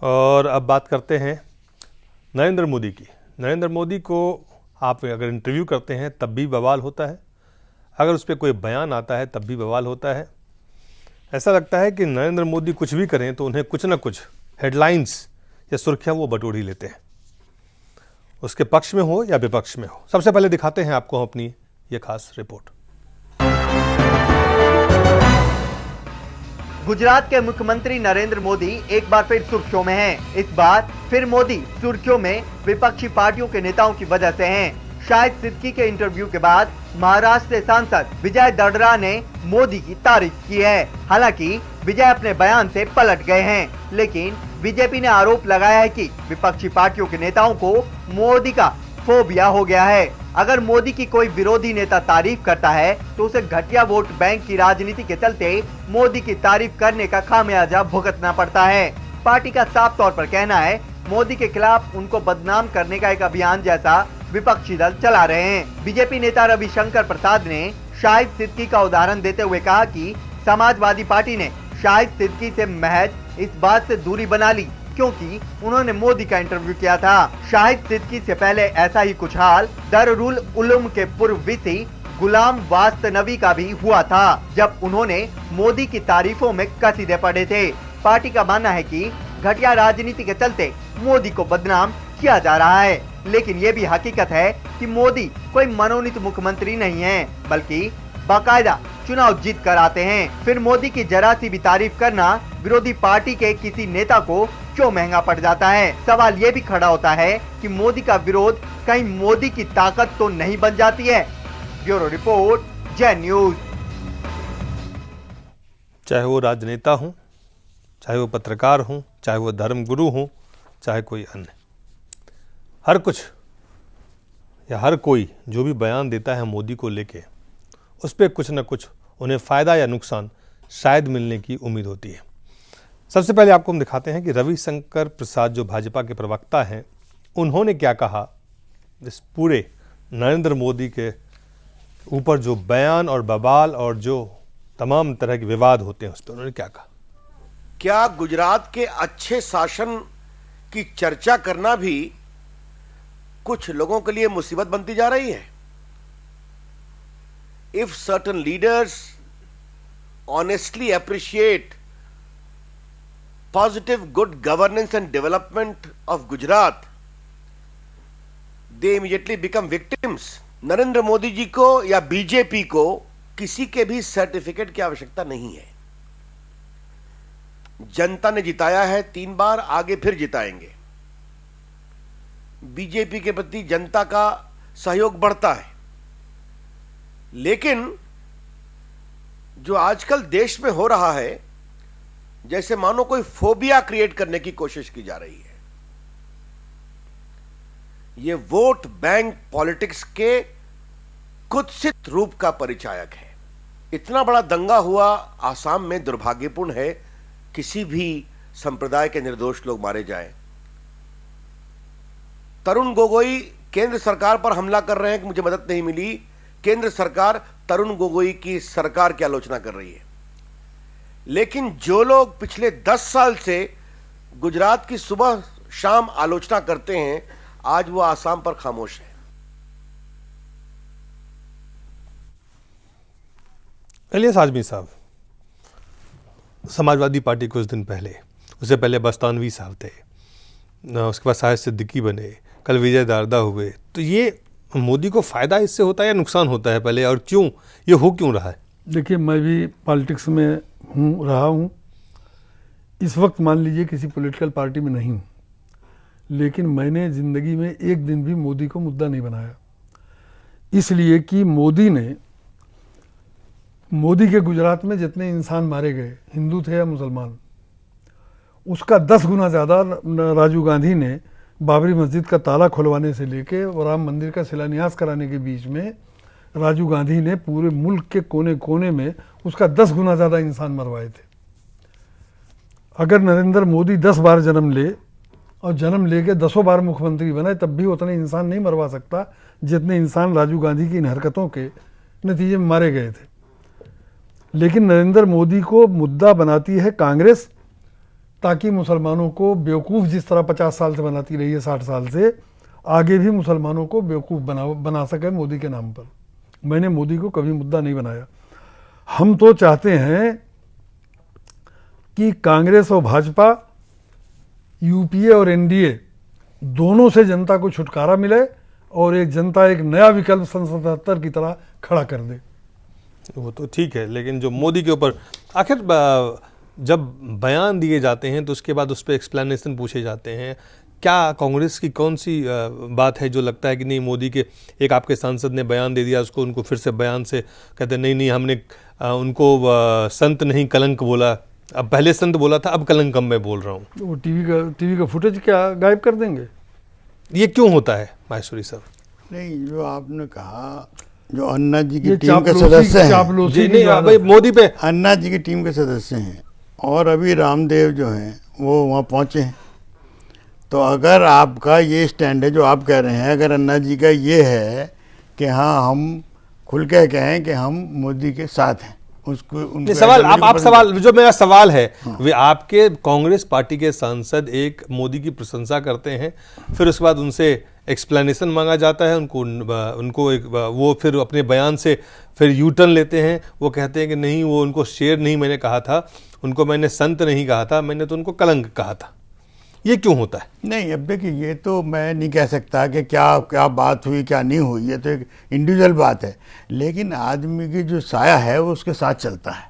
और अब बात करते हैं नरेंद्र मोदी की। नरेंद्र मोदी को आप अगर इंटरव्यू करते हैं तब भी बवाल होता है, अगर उस पर कोई बयान आता है तब भी बवाल होता है। ऐसा लगता है कि नरेंद्र मोदी कुछ भी करें तो उन्हें कुछ ना कुछ हेडलाइंस या सुर्खियां वो बटोर ही लेते हैं, उसके पक्ष में हो या विपक्ष में हो। सबसे पहले दिखाते हैं आपको अपनी ये खास रिपोर्ट। गुजरात के मुख्यमंत्री नरेंद्र मोदी एक बार फिर सुर्खियों में हैं। इस बार फिर मोदी सुर्खियों में विपक्षी पार्टियों के नेताओं की वजह से हैं। शाहिद सिद्दीकी के इंटरव्यू के बाद महाराष्ट्र से सांसद विजय दड़रा ने मोदी की तारीफ की है। हालांकि विजय अपने बयान से पलट गए हैं, लेकिन बीजेपी ने आरोप लगाया है कि विपक्षी पार्टियों के नेताओं को मोदी का फोबिया हो गया है। अगर मोदी की कोई विरोधी नेता तारीफ करता है तो उसे घटिया वोट बैंक की राजनीति के चलते मोदी की तारीफ करने का खामियाजा भुगतना पड़ता है। पार्टी का साफ तौर पर कहना है मोदी के खिलाफ उनको बदनाम करने का एक अभियान जैसा विपक्षी दल चला रहे हैं। बीजेपी नेता रविशंकर प्रसाद ने शाहिद सिद्दीकी का उदाहरण देते हुए कहा कि समाजवादी पार्टी ने शाहिद सिद्दीकी से महज इस बात से दूरी बना ली क्योंकि उन्होंने मोदी का इंटरव्यू किया था। शाहिद सिद्दीकी से पहले ऐसा ही कुछ हाल दारुल उलूम के पूर्व वीसी गुलाम वास्तनवी का भी हुआ था, जब उन्होंने मोदी की तारीफों में कसीदे पढ़े थे। पार्टी का मानना है कि घटिया राजनीति के चलते मोदी को बदनाम किया जा रहा है, लेकिन ये भी हकीकत है कि मोदी कोई मनोनीत मुख्यमंत्री नहीं है, बल्कि बाकायदा चुनाव जीत कर आते हैं। फिर मोदी की जरा सी भी तारीफ करना विरोधी पार्टी के किसी नेता को क्यों महंगा पड़ जाता है। सवाल ये भी खड़ा होता है कि मोदी का विरोध कहीं मोदी की ताकत तो नहीं बन जाती है। ब्यूरो रिपोर्ट, जय न्यूज। चाहे वो राजनेता हो, चाहे वो पत्रकार हो, चाहे वो धर्मगुरु हो, चाहे कोई अन्य, हर कुछ या हर कोई जो भी बयान देता है मोदी को लेके, उस पर कुछ न कुछ उन्हें फ़ायदा या नुकसान शायद मिलने की उम्मीद होती है। सबसे पहले आपको हम दिखाते हैं कि रविशंकर प्रसाद जो भाजपा के प्रवक्ता हैं, उन्होंने क्या कहा इस पूरे नरेंद्र मोदी के ऊपर जो बयान और बवाल और जो तमाम तरह के विवाद होते हैं उस पर उन्होंने क्या कहा। क्या गुजरात के अच्छे शासन की चर्चा करना भी कुछ लोगों के लिए मुसीबत बनती जा रही है? If certain leaders honestly appreciate positive good governance and development of Gujarat, they immediately become victims. Narendra Modi ji को या बीजेपी को किसी के भी सर्टिफिकेट की आवश्यकता नहीं है। जनता ने जिताया है 3 बार, आगे फिर जिताएंगे। बीजेपी के प्रति जनता का सहयोग बढ़ता है, लेकिन जो आजकल देश में हो रहा है, जैसे मानो कोई फोबिया क्रिएट करने की कोशिश की जा रही है। ये वोट बैंक पॉलिटिक्स के कुत्सित रूप का परिचायक है। इतना बड़ा दंगा हुआ आसाम में दुर्भाग्यपूर्ण है, किसी भी संप्रदाय के निर्दोष लोग मारे जाएं। तरुण गोगोई केंद्र सरकार पर हमला कर रहे हैं कि मुझे मदद नहीं मिली। केंद्र सरकार तरुण गोगोई की सरकार की आलोचना कर रही है, लेकिन जो लोग पिछले 10 साल से गुजरात की सुबह शाम आलोचना करते हैं, आज वो आसाम पर खामोश है। इलियास आजमी साहब समाजवादी पार्टी कुछ दिन पहले, उससे पहले बस्तानवी साहब थे, उसके बाद शाहिद सिद्दीकी बने, कल विजय दारदा हुए। तो ये मोदी को फ़ायदा इससे होता है या नुकसान होता है पहले, और क्यों ये हो क्यों रहा है? देखिए, मैं भी पॉलिटिक्स में रहा हूँ। इस वक्त मान लीजिए किसी पॉलिटिकल पार्टी में नहीं हूँ, लेकिन मैंने ज़िंदगी में एक दिन भी मोदी को मुद्दा नहीं बनाया, इसलिए कि मोदी के गुजरात में जितने इंसान मारे गए, हिंदू थे या मुसलमान, उसका 10 गुना ज़्यादा राजीव गांधी ने बाबरी मस्जिद का ताला खुलवाने से लेके राम मंदिर का शिलान्यास कराने के बीच में राजीव गांधी ने पूरे मुल्क के कोने कोने में उसका 10 गुना ज़्यादा इंसान मरवाए थे। अगर नरेंद्र मोदी 10 बार जन्म ले और जन्म लेके 10 बार मुख्यमंत्री बने, तब भी उतने इंसान नहीं मरवा सकता जितने इंसान राजीव गांधी की इन हरकतों के नतीजे में मारे गए थे। लेकिन नरेंद्र मोदी को मुद्दा बनाती है कांग्रेस, ताकि मुसलमानों को बेवकूफ़ जिस तरह 50 साल से बनाती रही है, 60 साल से, आगे भी मुसलमानों को बेवकूफ़ बना सके मोदी के नाम पर। मैंने मोदी को कभी मुद्दा नहीं बनाया। हम तो चाहते हैं कि कांग्रेस और भाजपा, यूपीए और एनडीए दोनों से जनता को छुटकारा मिले और जनता एक नया विकल्प सन 77 की तरह खड़ा कर दे। वो तो ठीक है, लेकिन जो मोदी के ऊपर आखिर जब बयान दिए जाते हैं तो उसके बाद उस पर एक्सप्लेनेशन पूछे जाते हैं, क्या कांग्रेस की कौन सी बात है जो लगता है कि नहीं मोदी के, एक आपके सांसद ने बयान दे दिया, उसको उनको फिर से बयान से कहते हैं नहीं हमने उनको संत नहीं कलंक बोला, अब पहले संत बोला था, अब कलंक कम मैं बोल रहा हूँ। वो टीवी का फुटेज क्या गायब कर देंगे? ये क्यों होता है माहेश्वरी साहब? नहीं, जो आपने कहा, जो अन्ना जी की टीम के सदस्य हैं, जी नहीं भाई, मोदी पे अन्ना जी की टीम के सदस्य हैं और अभी रामदेव जो हैं वो वहाँ पहुँचे हैं। तो अगर आपका ये स्टैंड है जो आप कह रहे हैं, अगर अन्ना जी का ये है कि हाँ हम खुल के कहें कि हम मोदी के साथ हैं, उसको सवाल आप सवाल जो मेरा सवाल है, वे आपके कांग्रेस पार्टी के सांसद एक मोदी की प्रशंसा करते हैं, फिर उसके बाद उनसे एक्सप्लेनेशन मांगा जाता है, उनको एक वो फिर अपने बयान से फिर यू टर्न लेते हैं, वो कहते हैं कि नहीं वो उनको शेर नहीं मैंने कहा था, उनको मैंने संत नहीं कहा था, मैंने तो उनको कलंक कहा था। ये क्यों होता है? नहीं, अब देखिए, ये तो मैं नहीं कह सकता कि क्या बात हुई क्या नहीं हुई, ये तो एक इंडिविजुअल बात है, लेकिन आदमी की जो साया है वो उसके साथ चलता है।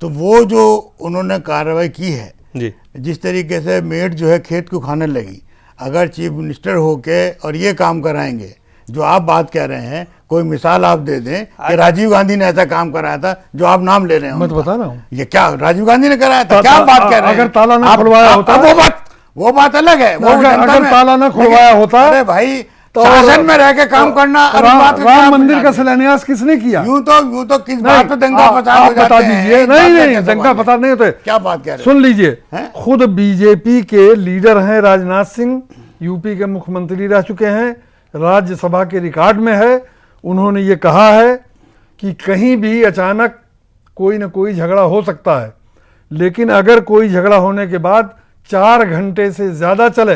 तो वो जो उन्होंने कार्रवाई की है जी, जिस तरीके से मेड जो है खेत को खाने लगी, अगर चीफ मिनिस्टर होके और ये काम कराएंगे जो आप बात कह रहे हैं, कोई मिसाल आप दे दें कि राजीव गांधी ने ऐसा काम कराया था जो आप नाम ले रहे हैं। मैं तो बता रहा हूँ, ये क्या राजीव गांधी ने कराया था? क्या बात कह रहे हैं? अगर ताला ना खुलवाया होता, वो बात अलग है। वो अगर ताला ना खुलवाया होता, अरे भाई, शासन में रह के काम करना। राम मंदिर का शिलान्यास किसने किया? यूं तो किस बात पे दंगा फसाद हो बता जाते हैं? दीजिए। नहीं दंगा फसाद नहीं होते। क्या बात कह रहे हैं? सुन लीजिए, खुद बीजेपी के लीडर हैं राजनाथ सिंह, यूपी के मुख्यमंत्री रह चुके हैं, राज्यसभा के रिकॉर्ड में है, उन्होंने ये कहा है कि कहीं भी अचानक कोई ना कोई झगड़ा हो सकता है, लेकिन अगर कोई झगड़ा होने के बाद 4 घंटे से ज्यादा चले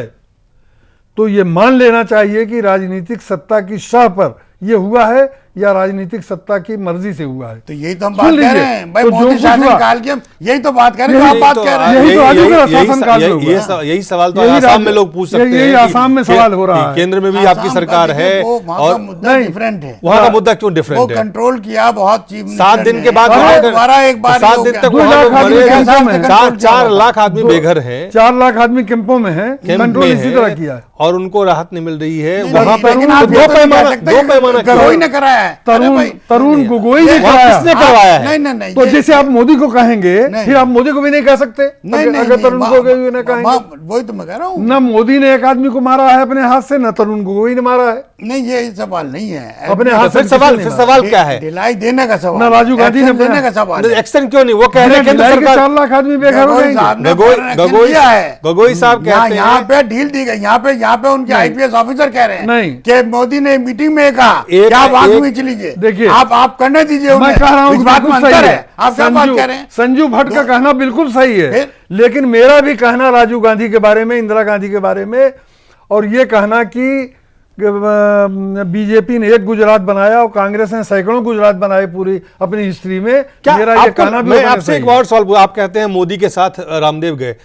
तो ये मान लेना चाहिए कि राजनीतिक सत्ता की शाह पर ये हुआ है या राजनीतिक सत्ता की मर्जी से हुआ है। तो यही तो हम बात कह रहे हैं भाई, मोदी शासनकाल की हम यही तो बात कर रहे हैं, आप बात कह रहे हैं। यही तो आजू का शासनकाल में हुआ है। यही सवाल तो आसाम में लोग पूछ सकते हैं। यही आसाम में सवाल हो रहा है। केंद्र में भी आपकी सरकार है और मुद्दा डिफरेंट है। वहाँ का मुद्दा क्यों डिफरेंट है? वो कंट्रोल किया बहुत चीफ 7 दिन के बाद दोबारा एक बार 7 दिन तक 4 लाख आदमी बेघर हैं, 4 लाख आदमी कैंपों में हैं, कंट्रोल इसी तरह किया है और उनको राहत नहीं मिल रही है। वहाँ पर दो पैमाना गगोई ने कराया है। तरुण गोगोई ने कराया। किसने करवाया है? नहीं, तो जैसे आप मोदी को कहेंगे फिर आप मोदी को भी नहीं कह सकते। अगर तरुण गोगोई ने कहेंगे, वही तो मैं कह रहा हूँ, न मोदी ने एक आदमी को मारा है अपने हाथ से, न तरुण गोगोई ने मारा है। नहीं, ये सवाल नहीं है अपने हाथ से। सवाल क्या है? दिलाई देने का सवाल, न राजीव गांधी ने देने का सवाल। एक्शन क्यों नहीं? वो कह रहे हैं केंद्र सरकार 4 लाख आदमी बेघर हो जाएंगे। गोगोई साहब कहते हैं यहाँ पे ढील दी गई, यहाँ पे उनके आईपीएस ऑफिसर कह रहे हैं नहीं कि मोदी ने मीटिंग में कहा क्या बात हुई, लीजिए देखिए, आप करने दीजिए। मैं कह रहा हूँ इस बात में अंतर है। आप क्या बात कह रहे हैं? संजू भट्ट का कहना बिल्कुल सही है, लेकिन मेरा भी कहना राजीव गांधी के बारे में, इंदिरा गांधी के बारे में, और ये कहना कि बीजेपी ने एक गुजरात बनाया और कांग्रेस ने सैकड़ों गुजरात बनाए पूरी अपनी हिस्ट्री में। क्या मेरा ये कहना भी मैं आपसे एक और सवाल, आप कहते हैं मोदी के साथ रामदेव गए,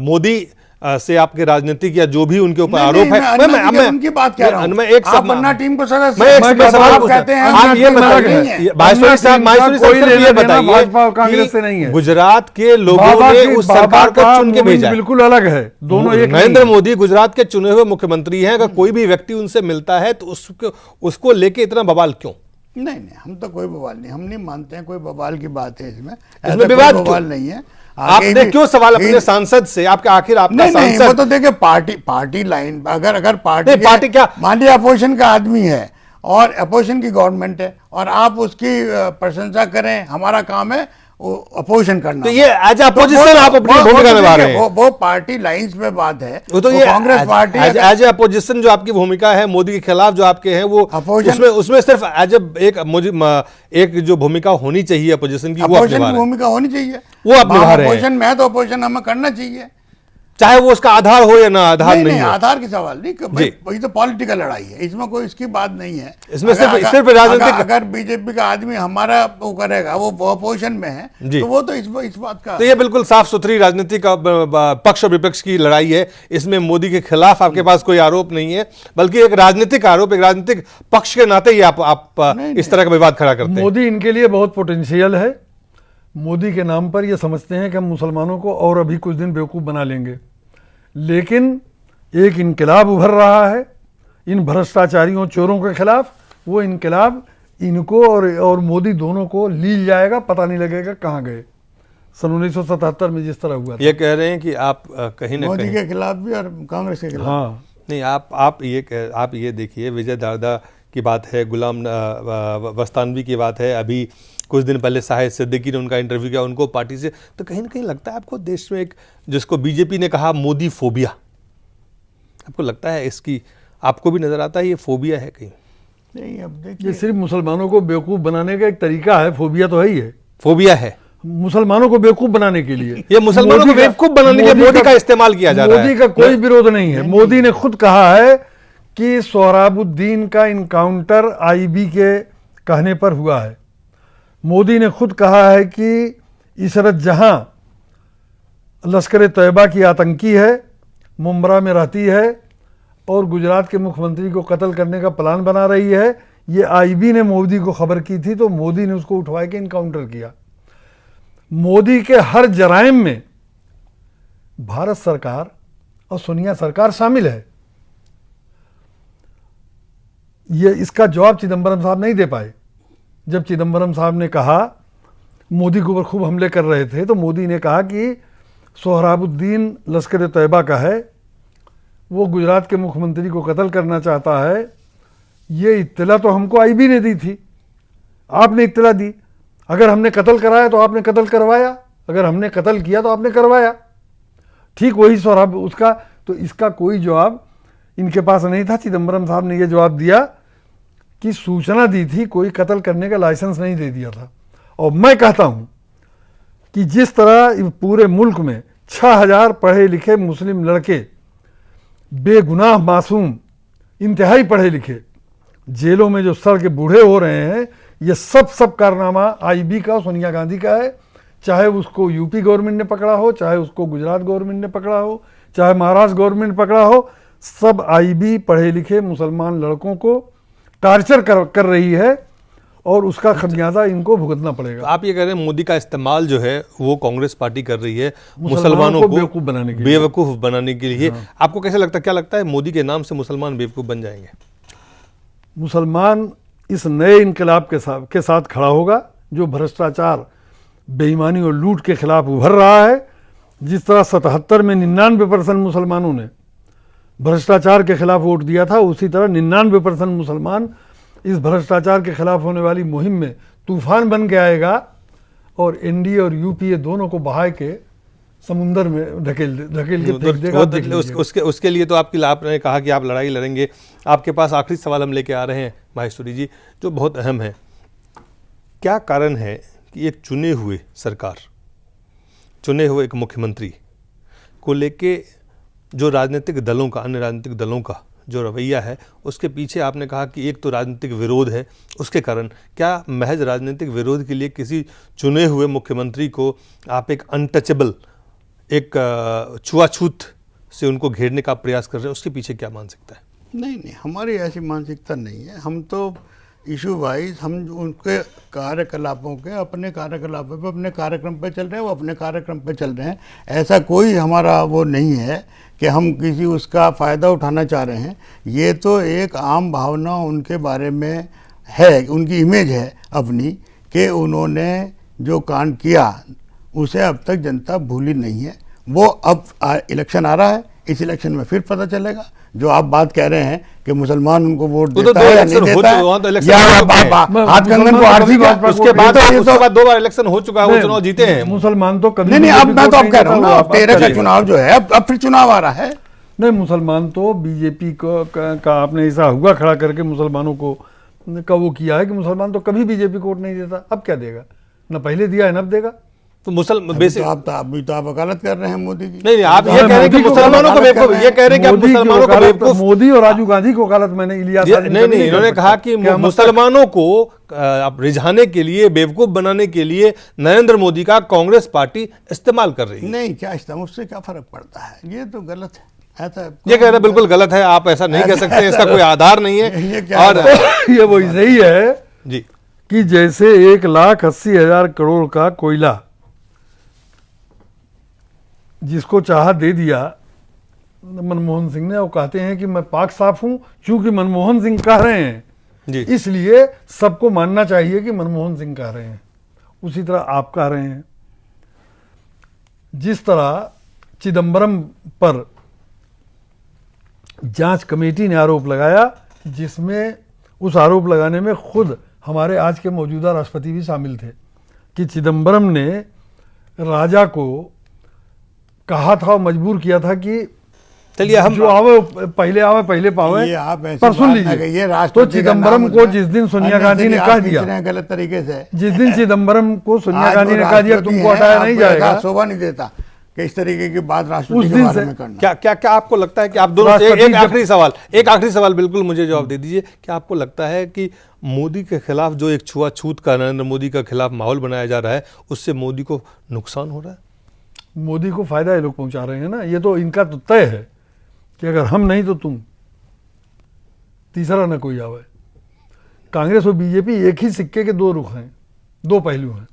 मोदी से आपके राजनीतिक या जो भी उनके ऊपर आरोप है, मैं उनकी बात कह रहा हूं। मैं एक आप अन्ना टीम को सदस्य, मैं एक सवाल कहते हैं, आप ये बताइए माहेश्वरी साहब, ये बताइए कांग्रेस से नहीं है, गुजरात के लोगों ने उस सरकार को चुन के भेजा, बिल्कुल अलग है दोनों। एक नरेंद्र मोदी गुजरात के चुने हुए मुख्यमंत्री हैं, अगर कोई भी व्यक्ति उनसे मिलता है तो उसको लेके इतना बवाल क्यों? नहीं, हम तो कोई बवाल नहीं, हम नहीं मानते हैं कोई बवाल की बात है इसमें विवाद बवाल नहीं है। आपने क्यों सवाल अपने सांसद से, आपके आखिर आपका सांसद, वो तो देखिए पार्टी लाइन, अगर पार्टी क्या मान लिया अपोजिशन का आदमी है और अपोजिशन की गवर्नमेंट है और आप उसकी प्रशंसा करें, हमारा काम है अपोजिशन करना। तो ये एज अपोजिशन आप अपनी भूमिका निभा रहे हैं। वो पार्टी लाइंस पे बात है। वो तो ये कांग्रेस पार्टी एज अपोजिशन जो आपकी भूमिका है मोदी के खिलाफ जो आपके हैं वो उसमें सिर्फ एज एक जो भूमिका होनी चाहिए अपोजिशन की, वो आप निभा रहे हैं। भूमिका होनी चाहिए, वो आप निभा रहे हैं। अपोजिशन में है तो अपोजिशन हमें करना चाहिए, चाहे वो उसका आधार हो या ना आधार नहीं हो। आधार की सवाल नहीं, वही तो पॉलिटिकल लड़ाई है, इसमें कोई इसकी बात नहीं है। इसमें सिर्फ राजनीतिक, अगर बीजेपी का आदमी हमारा वो करेगा, वो अपोजिशन में है, तो वो तो इस बात का, तो ये बिल्कुल साफ सुथरी राजनीतिक पक्ष और विपक्ष की लड़ाई है। इसमें मोदी के खिलाफ आपके पास कोई आरोप नहीं है, बल्कि एक राजनीतिक आरोप, एक राजनीतिक पक्ष के नाते ही आप इस तरह का विवाद खड़ा करते हैं। मोदी इनके लिए बहुत पोटेंशियल है। मोदी के नाम पर ये समझते हैं कि हम मुसलमानों को और अभी कुछ दिन बेवकूफ़ बना लेंगे, लेकिन एक इनकलाब उभर रहा है इन भ्रष्टाचारियों चोरों के खिलाफ। वो इनकलाब इनको और मोदी दोनों को लील जाएगा, पता नहीं लगेगा कहाँ गए। सन 1977 में जिस तरह हुआ, ये कह रहे हैं कि आप कहीं ना मोदी कहीं के खिलाफ भी और कांग्रेस के खिलाफ। हाँ नहीं, आप ये देखिए, विजय दादा की बात है, गुलाम वस्तानवी की बात है, अभी कुछ दिन पहले शाहिद सिद्दीकी ने उनका इंटरव्यू किया उनको पार्टी से, तो कहीं ना कहीं लगता है आपको देश में एक, जिसको बीजेपी ने कहा मोदी फोबिया, आपको लगता है इसकी, आपको भी नजर आता है ये फोबिया है कहीं? नहीं, अब देखिए, ये सिर्फ मुसलमानों को बेवकूफ़ बनाने का एक तरीका है। फोबिया तो है ही है, फोबिया है मुसलमानों को बेवकूफ़ बनाने के लिए। ये मुसलमानों को बेवकूफ़ बनाने के लिए मोदी का इस्तेमाल किया जा रहा है। मोदी का कोई विरोध नहीं है। मोदी ने खुद कहा है कि सोहराबुद्दीन का इनकाउंटर आईबी के कहने पर हुआ है। मोदी ने खुद कहा है कि इशरत जहां लश्कर तैयबा की आतंकी है, मुंब्रा में रहती है और गुजरात के मुख्यमंत्री को कत्ल करने का प्लान बना रही है। ये आईबी ने मोदी को खबर की थी, तो मोदी ने उसको उठवा के इनकाउंटर किया। मोदी के हर जराइम में भारत सरकार और सोनिया सरकार शामिल है। ये इसका जवाब चिदंबरम साहब नहीं दे पाए। जब चिदंबरम साहब ने कहा, मोदी के ऊपर खूब हमले कर रहे थे, तो मोदी ने कहा कि सोहराबुद्दीन लश्कर तैयबा का है, वो गुजरात के मुख्यमंत्री को कत्ल करना चाहता है। ये इत्तला तो हमको आईबी ने दी थी, आपने इत्तला दी। अगर हमने कत्ल कराया तो आपने कत्ल करवाया, अगर हमने कत्ल किया तो आपने करवाया। ठीक वही सोहराब उसका, तो इसका कोई जवाब इनके पास नहीं था। चिदंबरम साहब ने यह जवाब दिया कि सूचना दी थी, कोई कत्ल करने का लाइसेंस नहीं दे दिया था। और मैं कहता हूं कि जिस तरह पूरे मुल्क में 6000 पढ़े लिखे मुस्लिम लड़के, बेगुनाह मासूम, इंतहाई पढ़े लिखे, जेलों में जो सड़ के बूढ़े हो रहे हैं, ये सब कारनामा आईबी का, सोनिया गांधी का है। चाहे उसको यूपी गवर्नमेंट ने पकड़ा हो, चाहे उसको गुजरात गवर्नमेंट ने पकड़ा हो, चाहे महाराष्ट्र गवर्नमेंट ने पकड़ा हो, सब आईबी पढ़े लिखे मुसलमान लड़कों को टार्चर कर रही है और उसका खमियाजा इनको भुगतना पड़ेगा। तो आप ये कह रहे हैं मोदी का इस्तेमाल जो है वो कांग्रेस पार्टी कर रही है मुसलमानों को बेवकूफ़ बनाने के लिए। हाँ। आपको कैसे लगता है, क्या लगता है मोदी के नाम से मुसलमान बेवकूफ़ बन जाएंगे? मुसलमान इस नए इनकलाब के साथ खड़ा होगा जो भ्रष्टाचार, बेईमानी और लूट के खिलाफ उभर रहा है। जिस तरह 77 में 99% मुसलमानों ने भ्रष्टाचार के खिलाफ वोट दिया था, उसी तरह 99% मुसलमान इस भ्रष्टाचार के खिलाफ होने वाली मुहिम में तूफान बन के आएगा और एनडीए और यूपीए दोनों को बहा के समुंदर में ढकेल के फेंक देगा। उसके लिए तो आपने कहा कि आप लड़ाई लड़ेंगे। आपके पास आखिरी सवाल हम लेके आ रहे हैं माहेश्वरी जी, जो बहुत अहम है। क्या कारण है कि एक चुने हुए सरकार, चुने हुए एक मुख्यमंत्री को लेके जो राजनीतिक दलों का, अन्य राजनीतिक दलों का जो रवैया है, उसके पीछे आपने कहा कि एक तो राजनीतिक विरोध है, उसके कारण क्या महज राजनीतिक विरोध के लिए किसी चुने हुए मुख्यमंत्री को आप एक अनटचेबल, एक छुआछूत से उनको घेरने का प्रयास कर रहे हैं, उसके पीछे क्या मानसिकता है? नहीं, हमारी ऐसी मानसिकता नहीं है। हम तो इशू वाइज हम उनके कार्यकलापों के, अपने कार्यकलापों पे, अपने कार्यक्रम पे चल रहे हैं, वो अपने कार्यक्रम पे चल रहे हैं। ऐसा कोई हमारा वो नहीं है कि हम किसी उसका फ़ायदा उठाना चाह रहे हैं। ये तो एक आम भावना उनके बारे में है, उनकी इमेज है अपनी, कि उन्होंने जो कांड किया उसे अब तक जनता भूली नहीं है। वो अब इलेक्शन आ रहा है, इस इलेक्शन में फिर पता चलेगा। जो आप बात कह रहे हैं कि मुसलमान उनको वोट तो देता है या नहीं देता है, या हाथ कंगन को आरसी उसके बाद 2 बार इलेक्शन हो चुका है, वो चुनाव जीते हैं। मुसलमान तो कभी नहीं, अब मैं तो अब कह रहा हूँ ना, 13 का चुनाव जो है अब फिर चुनाव आ रहा है। नहीं, मुसलमान तो बीजेपी का आपने ऐसा हुआ खड़ा करके मुसलमानों को का वो किया है कि मुसलमान तो कभी बीजेपी को वोट नहीं देता। अब क्या देगा? न पहले दिया है न अब देगा। तो बेसिक अभी तो आप वकालत कर रहे हैं मोदी जी। नहीं, आप ये कह रहे हैं कि मुसलमानों को बेवकूफ, ये कह रहे हैं कि आप मुसलमानों को बेवकूफ। मोदी और राजीव गांधी को वकालत मैंने इलियास नहीं, इन्होंने कहा कि मुसलमानों को आप रिझाने के लिए, बेवकूफ बनाने के लिए नरेंद्र मोदी का कांग्रेस पार्टी इस्तेमाल कर रही है। नहीं, क्या इस्तेमाल, उससे क्या फर्क पड़ता है? ये तो गलत है। ये कहना बिल्कुल गलत है, आप ऐसा नहीं कह सकते, इसका कोई आधार नहीं है। और ये वही सही है जी कि जैसे 1,80,000 करोड़ का कोयला जिसको चाहा दे दिया मनमोहन सिंह ने, वो कहते हैं कि मैं पाक साफ हूं, चूंकि मनमोहन सिंह कह रहे हैं जी, इसलिए सबको मानना चाहिए कि मनमोहन सिंह कह रहे हैं। उसी तरह आप कह रहे हैं। जिस तरह चिदंबरम पर जांच कमेटी ने आरोप लगाया, जिसमें उस आरोप लगाने में खुद हमारे आज के मौजूदा राष्ट्रपति भी शामिल थे, कि चिदंबरम ने राजा को कहा था और मजबूर किया था कि चलिए हम जो आवे पहले पावे। पर सुन लीजिए, तो चिदंबरम को जिस दिन सोनिया गांधी ने कह दिया गलत तरीके से, जिस दिन चिदंबरम को सोनिया गांधी ने कह दिया तुमको हटाया नहीं जाएगा, शोभा नहीं देता कि इस तरीके की बात राष्ट्रपति के बारे में करना। क्या आपको लगता है कि आप दोनों से एक आखिरी सवाल बिल्कुल मुझे जवाब दे दीजिए, क्या आपको लगता है कि मोदी के खिलाफ जो एक छुआछूत का, नरेंद्र मोदी के खिलाफ माहौल बनाया जा रहा है, उससे मोदी को नुकसान हो रहा है? मोदी को फायदा ये लोग पहुंचा रहे हैं ना। ये तो इनका तो तय है कि अगर हम नहीं तो तुम, तीसरा ना कोई आवे। कांग्रेस और बीजेपी एक ही सिक्के के 2 रुख हैं, 2 पहलू हैं।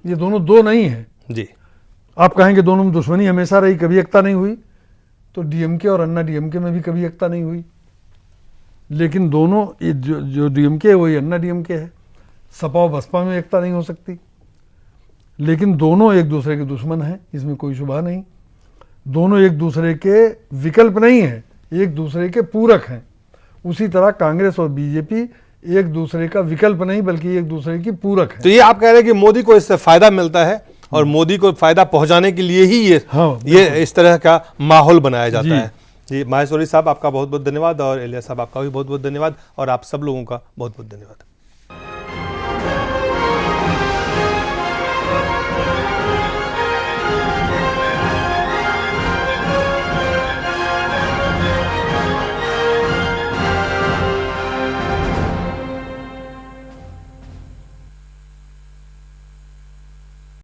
ये दोनों 2 नहीं है जी। आप कहेंगे दोनों में दुश्मनी हमेशा रही, कभी एकता नहीं हुई, तो डीएमके और अन्ना डीएमके में भी कभी एकता नहीं हुई। लेकिन दोनों जो डीएमके है वही अन्ना डीएमके है। सपा और बसपा में एकता नहीं हो सकती, लेकिन दोनों एक दूसरे के दुश्मन हैं, इसमें कोई शुबा नहीं। दोनों एक दूसरे के विकल्प नहीं है, एक दूसरे के पूरक हैं। उसी तरह कांग्रेस और बीजेपी एक दूसरे का विकल्प नहीं बल्कि एक दूसरे की पूरक है। तो ये आप कह रहे हैं कि मोदी को इससे फायदा मिलता है और मोदी को फायदा पहुंचाने के लिए ही ये इस तरह का माहौल बनाया जाता है। जी, माहेश्वरी साहब आपका बहुत बहुत धन्यवाद और इलियास साहब आपका भी बहुत बहुत धन्यवाद और आप सब लोगों का बहुत बहुत धन्यवाद।